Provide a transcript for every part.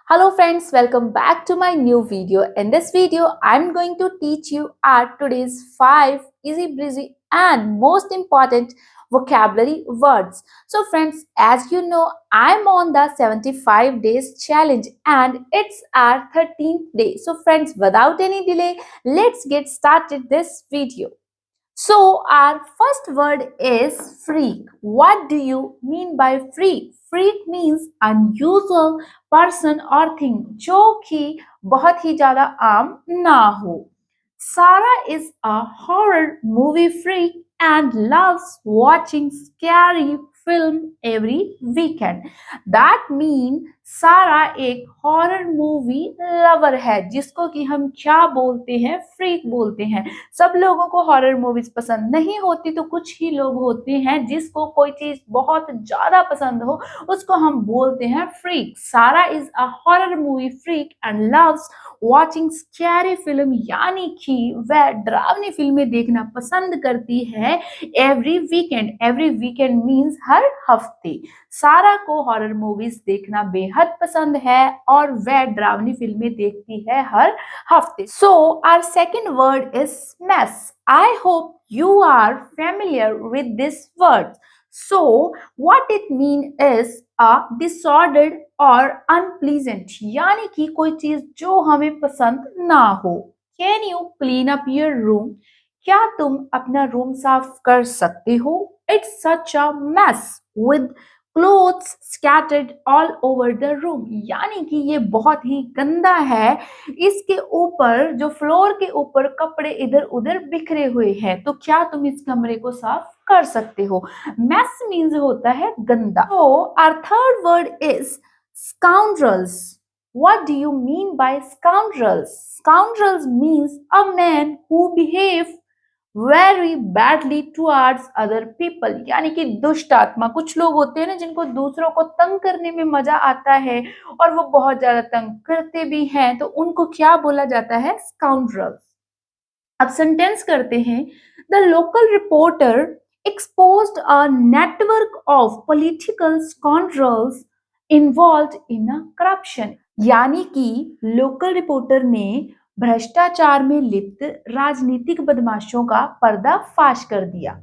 Hello friends, welcome back to my new video. In this video, I'm going to teach you our today's 5 easy breezy and most important vocabulary words. So friends, as you know, I'm on the 75 days challenge and it's our 13th day. So friends, without any delay, let's get started this video. So, our first word is freak. What do you mean by freak? Freak means unusual person or thing जो कि बहुत ही ज़्यादा आम ना हो. Sarah is a horror movie freak and loves watching scary film every weekend. That mean सारा एक horror movie lover है जिसको कि हम क्या बोलते हैं, फ्रीक बोलते हैं. सब लोगों को हॉरर मूवीज पसंद नहीं होती, तो कुछ ही लोग होते हैं जिसको कोई चीज बहुत ज्यादा पसंद हो, उसको हम बोलते हैं freak. Sara is a horror movie freak and loves watching scary film, यानी कि वह डरावनी फिल्में देखना पसंद करती है every weekend. Every weekend means हर हफ्ते. सारा को हॉरर मूवीज देखना बेहद पसंद है और वह डरावनी फिल्में देखती है हर hafte. So, our second word is mess. I hope you are familiar with this word. So, what it means is a disordered or unpleasant. यानी कि कोई चीज जो हमें पसंद ना हो. Can you clean up your room? क्या तुम अपना रूम साफ कर सकते हो? It's such a mess with clothes scattered all over the room. यानी कि ये बहुत ही गंदा है. इसके ऊपर जो फ्लोर के ऊपर कपड़े इधर उधर बिखरे हुए हैं, तो क्या तुम इस कमरे को साफ कर सकते हो? मैस मीन्स होता है गंदा. तो our third word is scoundrels. What do you mean by scoundrels? Scoundrels means a man who behave very badly towards other people. यानी कि दुष्ट आत्मा. कुछ लोग होते हैं ना जिनको दूसरों को तंग करने में मजा आता है और वो बहुत ज्यादा तंग करते भी हैं, तो उनको क्या बोला जाता है? स्काउंड्रल्स. अब सेंटेंस करते हैं. The local reporter exposed a network of political scoundrels involved in a corruption. यानी कि लोकल रिपोर्टर ने भ्रष्टाचार में लिप्त राजनीतिक बदमाशों का पर्दाफाश कर दिया.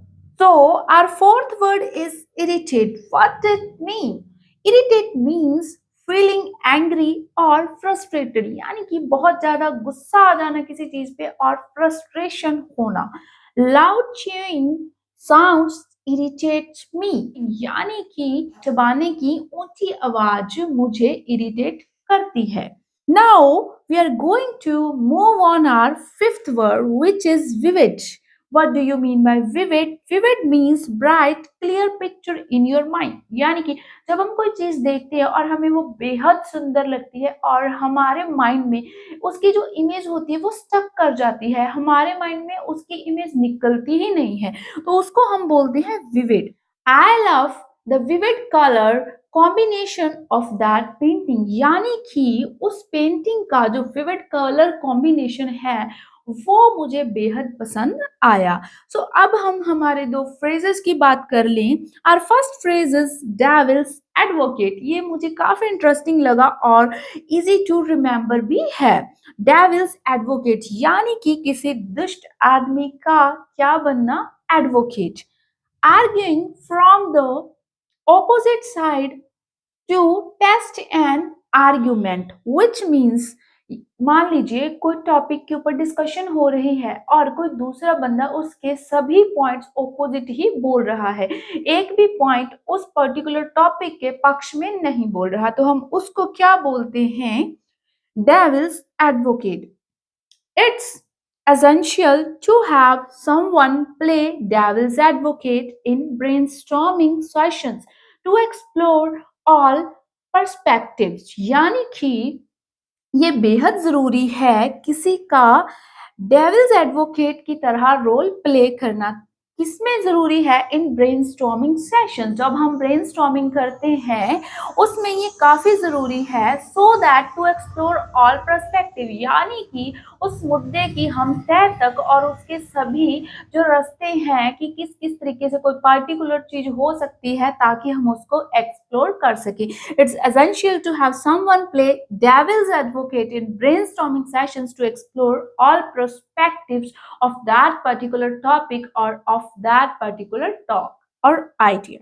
So, our fourth word is irritate. What does it mean? Irritate means feeling angry or frustrated. यानी कि बहुत ज्यादा गुस्सा आ जाना किसी चीज पे और frustration होना. Loud chewing sounds irritates me. यानी कि चबाने की ऊंची आवाज मुझे इरिटेट करती है. Now we are going to move on our fifth word, which is vivid. What do you mean by vivid? Vivid means bright, clear picture in your mind. यानी कि जब हम कोई चीज देखते हैं और हमें वो बेहद सुंदर लगती है और हमारे माइंड में उसकी जो इमेज होती है वो स्टक कर जाती है, हमारे माइंड में उसकी इमेज निकलती ही नहीं है, तो उसको हम बोलते हैं vivid. I love the vivid color combination of that painting. यानी कि उस पेंटिंग का जो विविड कलर कॉम्बिनेशन है वो मुझे बेहद पसंद आया. सो अब हम हमारे दो फ्रेजेस की बात कर लें. Our first phrase is devil's advocate. ये मुझे काफी इंटरेस्टिंग लगा और इजी टू रिमेम्बर भी है. डेविल्स एडवोकेट यानी कि किसी दुष्ट आदमी का क्या बनना? Advocate. Arguing from the opposite side to test an argument, which means मान लीजिए कोई टॉपिक के ऊपर डिस्कशन हो रही है और कोई दूसरा बंदा उसके सभी पॉइंट्स ऑपोजिट ही बोल रहा है, एक भी पॉइंट उस पर्टिकुलर टॉपिक के पक्ष में नहीं बोल रहा, तो हम उसको क्या बोलते हैं? Devil's advocate. It's essential to have someone play devil's advocate in brainstorming sessions to explore all perspectives. यानी कि ये बेहद जरूरी है किसी का डेविल्स एडवोकेट की तरह रोल प्ले करना. किसमें जरूरी है? इन ब्रेनस्टॉर्मिंग सेशन. जब हम ब्रेनस्टॉर्मिंग करते हैं उसमें ये काफी जरूरी है. So that to explore all perspective, यानी कि उस मुद्दे की हम तह तक और उसके सभी जो रास्ते हैं कि किस किस तरीके से कोई पार्टिकुलर चीज हो सकती है ताकि हम उसको एक्सप्लोर कर सकें. It's essential to have someone play devil's advocate in brainstorming sessions to explore all perspectives of that particular topic or of that particular talk or idea.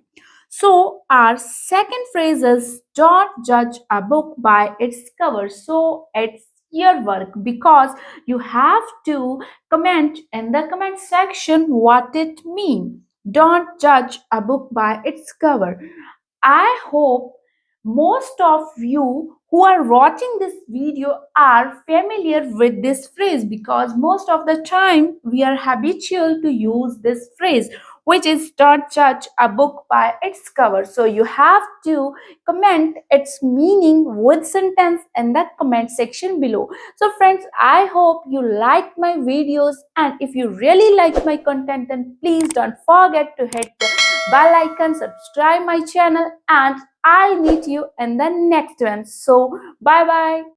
So, our second phrase is don't judge a book by its cover. So, it's your work because you have to comment in the comment section what it means. Don't judge a book by its cover. I hope most of you who are watching this video are familiar with this phrase because most of the time we are habitual to use this phrase, which is don't judge a book by its cover. So you have to comment its meaning with sentence in the comment section below. So friends, I hope you liked my videos, and if you really like my content, then please don't forget to hit the bell icon, subscribe my channel, and I'll meet you in the next one. So bye bye.